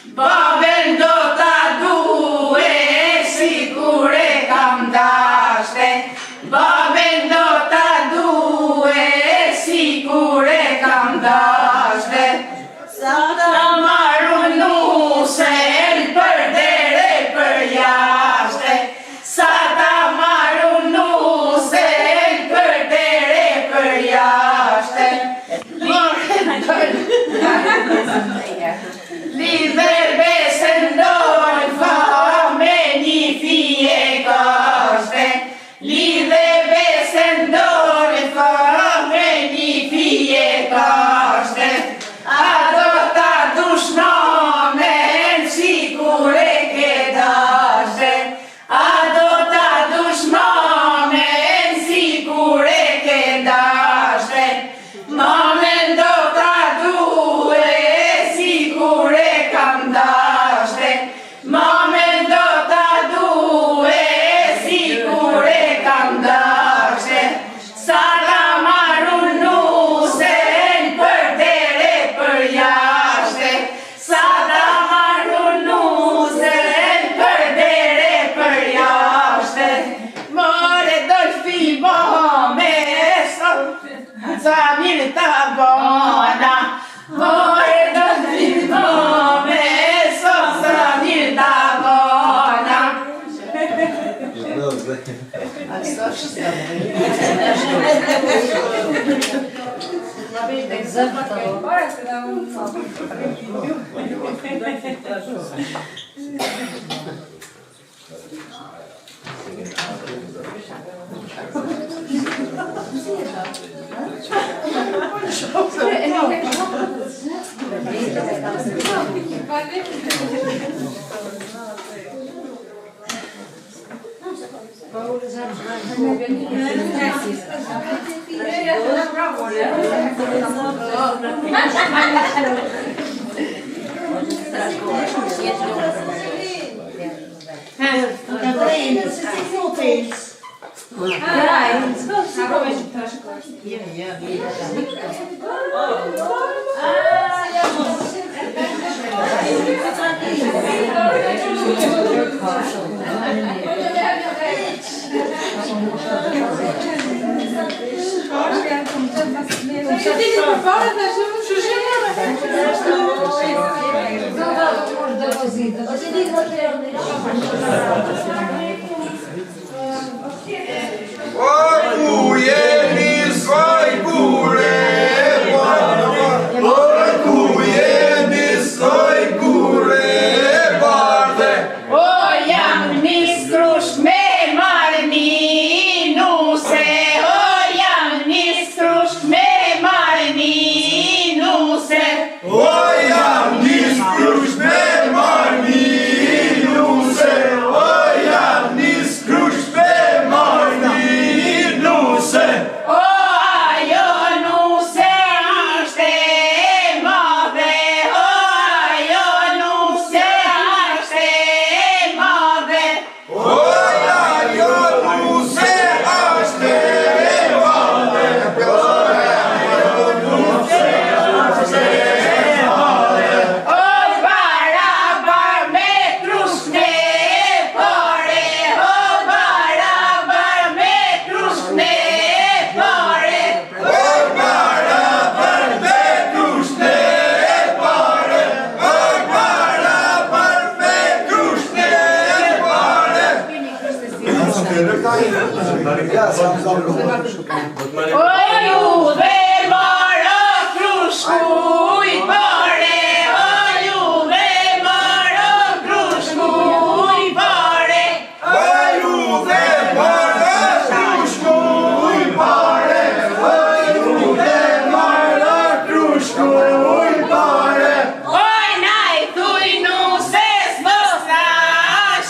Babën do ta due, sikur e kam dashte. Babën do ta due, sikur e kam dashte. Sa ta marrun nusen për dere për jashte. Sa ta marrun nusen për dere për jashte. Lidher besën dojnë fa me një fije kashte. Lidher besën dojnë fa me një fije kashte. A do ta dushnomen sikur e ke dashte. A do ta dushnomen sikur e ke dashte. Mamen do ta due sikur e kam dashte. Mamen do ta due sikur e kam dashte. Sa ta marrun nusen për dere për jashte. Sa ta marrun nusen për dere për jashte. More dolfi me sot. Sa mirë ta bona. More dolfi me sot. Sa mirë ta bona.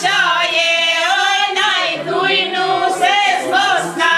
Shaje, oj, naj, tuj, nu, se, zlos, na,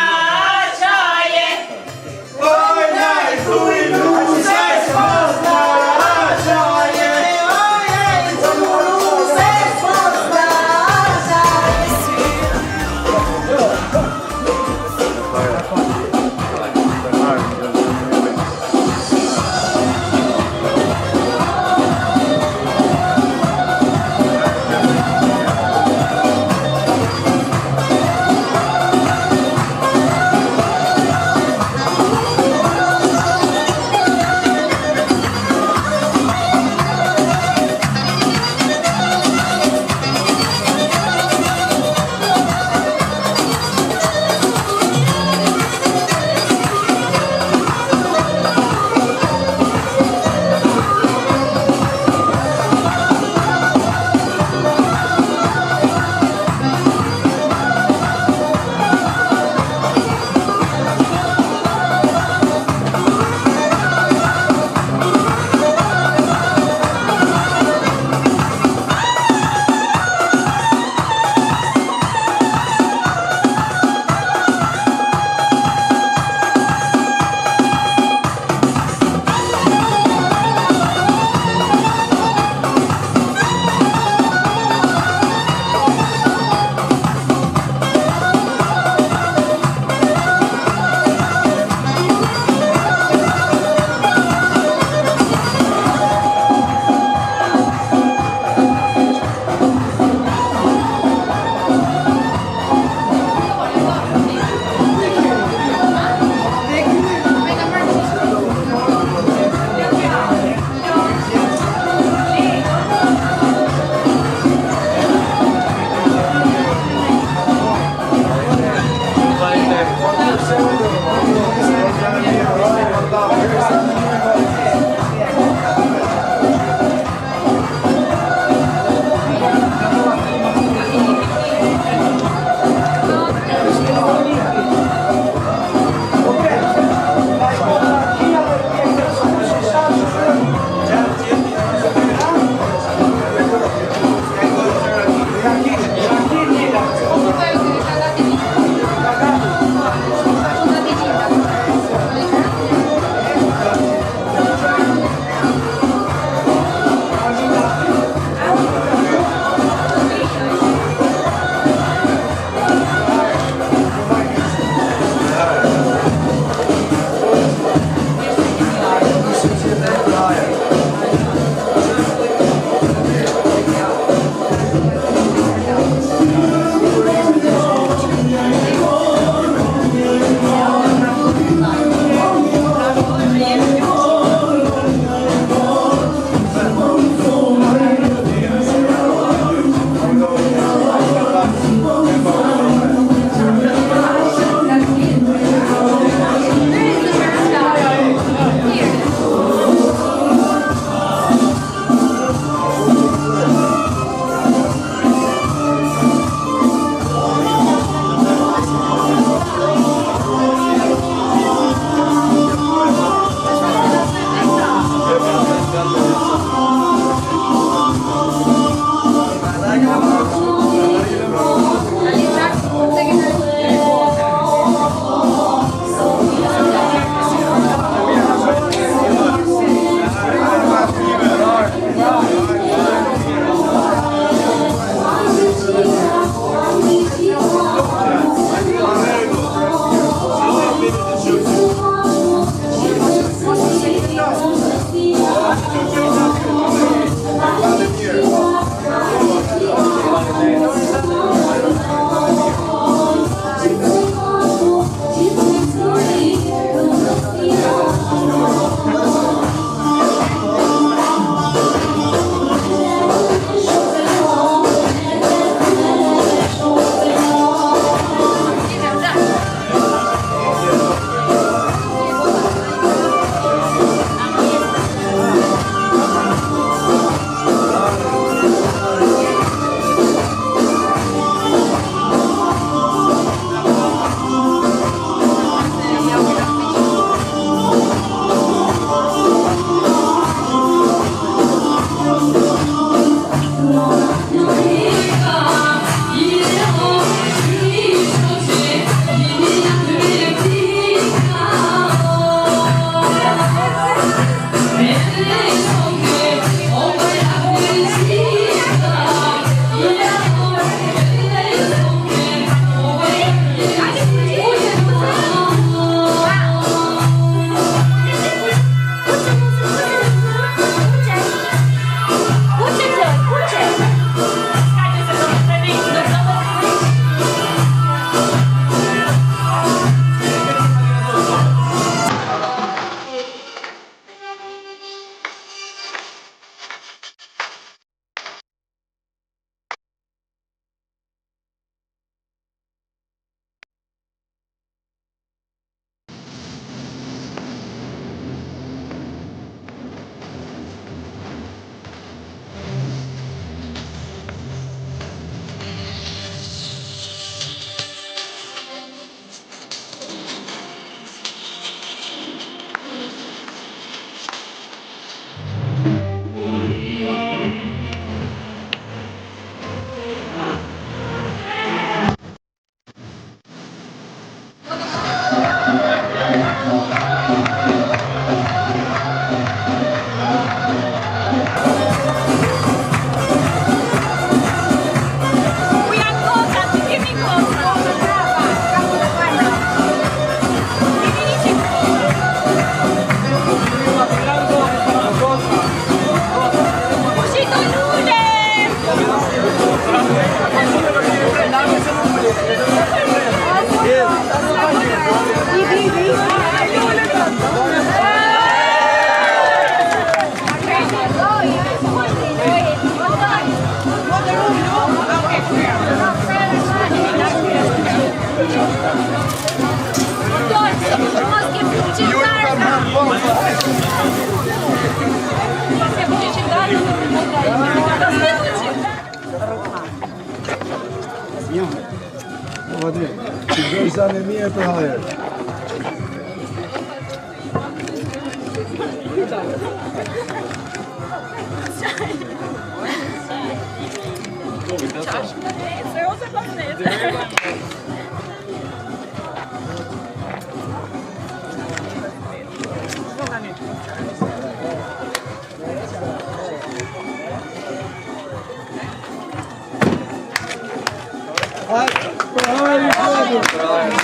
Mati, që bëjë sa në mije për hajer.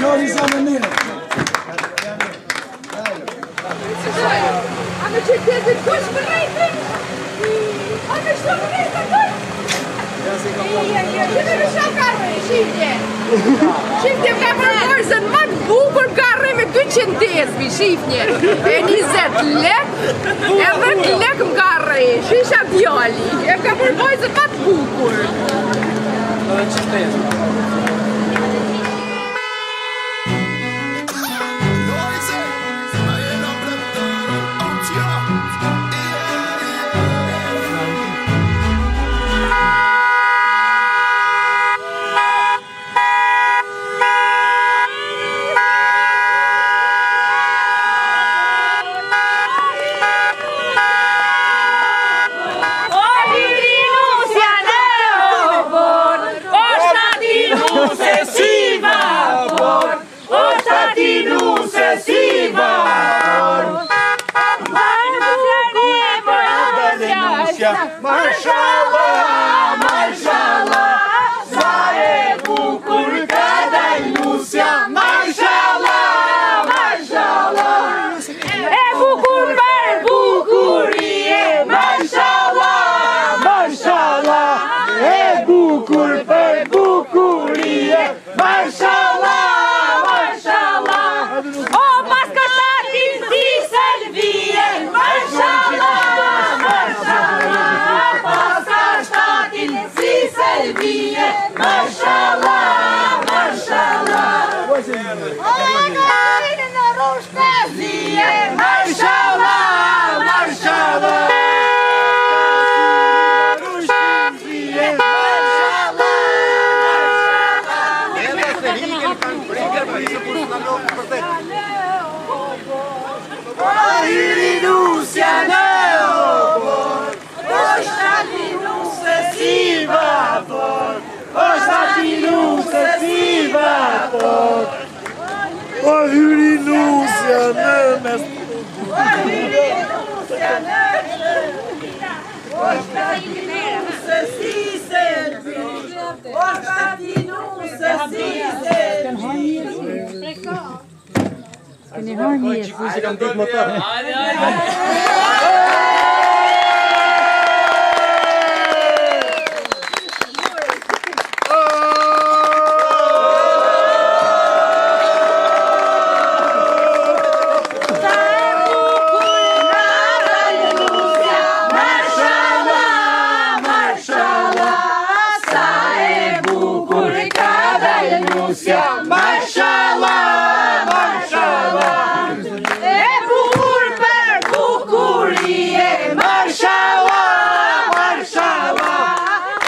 Gjoni sa në mire. A me që të kush për rejtën? A me shto për rejtën kush? Që me shakarë, shifje. Shifje ka përgërëzën më të bukur karre me 200 desbi, shifje. E 20 lek, e 10 lek më karre, shisha djali. E ka përgërëzën më të bukur. Mashallah, mashallah, sa e bukur ka Dalnusja. Mashallah, mashallah, e bukur për bukurie. Mashallah, mashallah, e bukur për bukurie. Mashallah, mashallah, o paska shtatin si Selvie. Mashallah, Selvie, mashallah, mashallah. Oi, në rushtëzie, mashallah, mashallah. Rushtëzie, mashallah, mashallah. Edhe se hiken kanë prekër për isë kur s'na lokë për të. O Irinusja në obor, o Shtatinuse si vapor, o Shtatinuse si vapor, O Irinusja në mes. o Irinusja në shërbia, o Shtatinuse si serbi, o Shtatinuse si serbi. Keni hërë një Mashallah, mashallah, e bukur për bukurie. Mashallah, mashallah,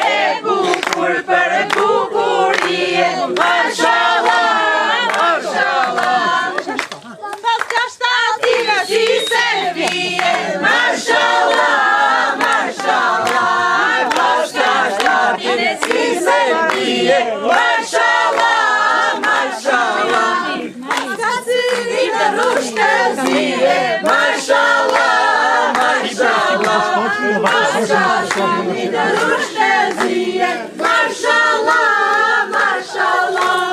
e bukur për bukurie. Mashallah, mashallah, paska shtatin si Selvie. Mashallah, mashallah, paska shtatin si Selvie. Mashallah, mashallah, Katsirina rushtëzie. Mashallah, mashallah, Katsirina rushtëzie. Mashallah, mashallah,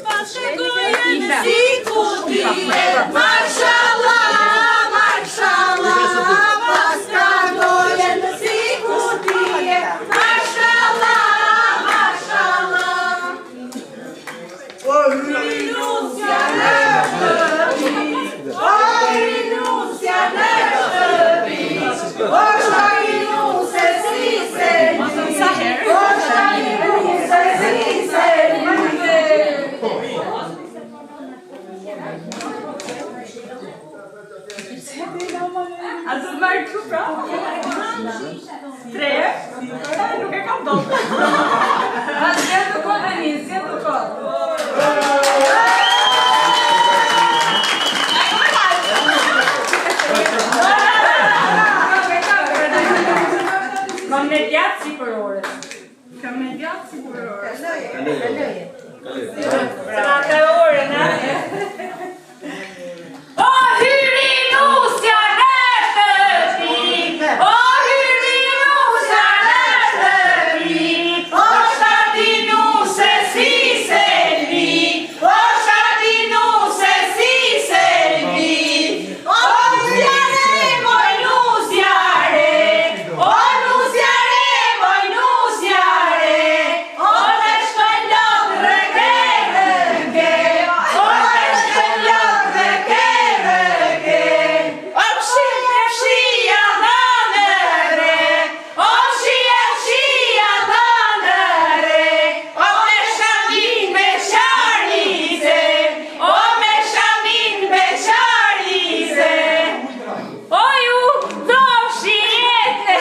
pashkojen si kutie. Mashallah, mashallah, paskagojen si kutie. Mashallah, mashallah. O Irinusja në shtëpi, o Irinusja në shtëpi, o Shtatinuse si serbi, o Shtatinuse si serbi. A të marrë këtu pra? 3? Nuk e kam do. A të gjerë të kohë një, si e të kohë. me djatë si për orës. Kam me djatë si për orës. Se nga të orën, ha? O hyri nusja në shtëpi, o hyri nusja në shtëpi, o shati nuse si selvi, o shati nuse si selvi, o nusjare moj nusjare, o nusjare moj nusjare, o në shkëllon rëke rëke, o në shkëllon rëke rëke, o pshia dhanëre, o pshia dhanëre, o me shamin me qarize, o me shamin me qarize, o ju dofshijete.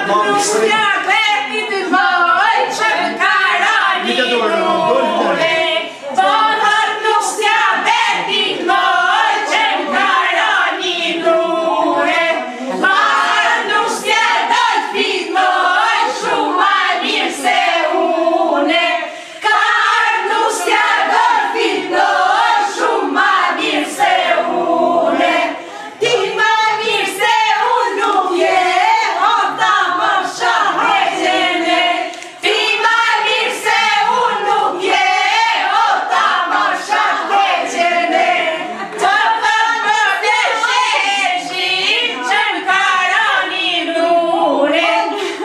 Nusja betit moj që karani nure, Bonar nusja betit moj që karani nure, Bonar nusja dolfit moj shumë ma mirë se une, Kar nusja dolfit moj shumë ma mirë se une, Ti ma mirë se unë nuk je, o ta më shaheqene. Ti ma mirë se unë nuk je, o ta më shaheqene. Të thëmë të sheshin që në karani nure,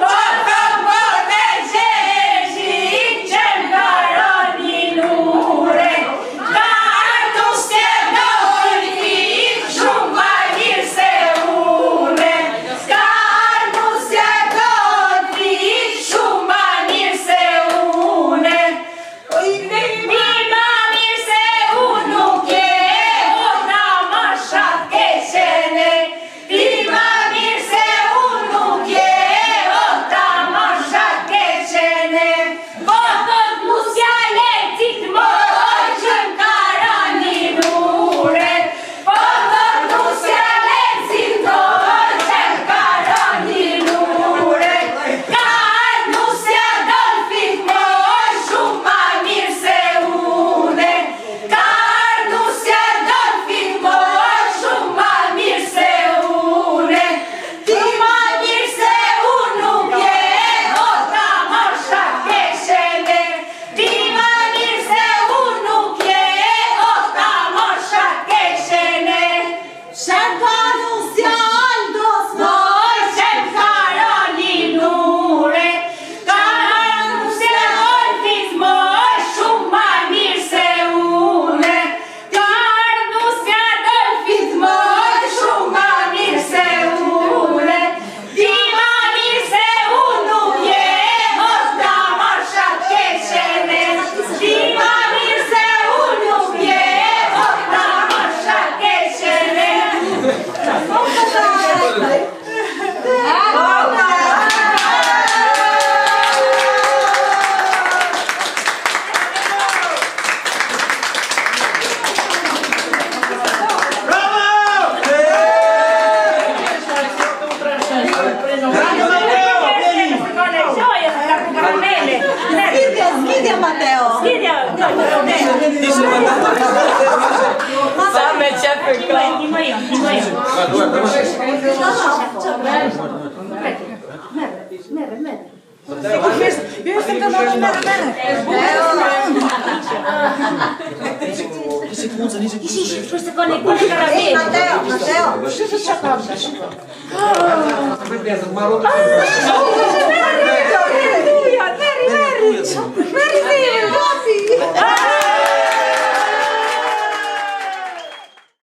të thëmë të sheshin që në karani nure, Kar nusje dolfit shumë ma mirë se une, Kar nusje dolfit shumë ma mirë se une, Ti ma mirë se unë nuk je, o ta më shaheqene. Ti ma mirë se unë nuk je, o ta më shaheqene. Po thot nusja jetit moj që në karani nure, po thot nusja jetit moj që në karani nure, Kar nusja dolfit moj shumë ma mirë se une, Kar nusja dolfit moj shumë ma mirë se une, Ti ma mirë se unë nuk je, o ta më shaheqene. Ti ma mirë se unë nuk je, o ta më shaheqene. Shemka nusja aldos moj që në karani nure, Kar nusja dolfit moj shumë ma mirë se une, Kar nusja dolfit moj shumë ma mirë se une, Ti ma mirë se unë nuk je, o ta më shaheqene. Ti ma mirë se unë nuk je, o ta më shaheqene. Schidia Matteo! Fammi c'è per Matteo!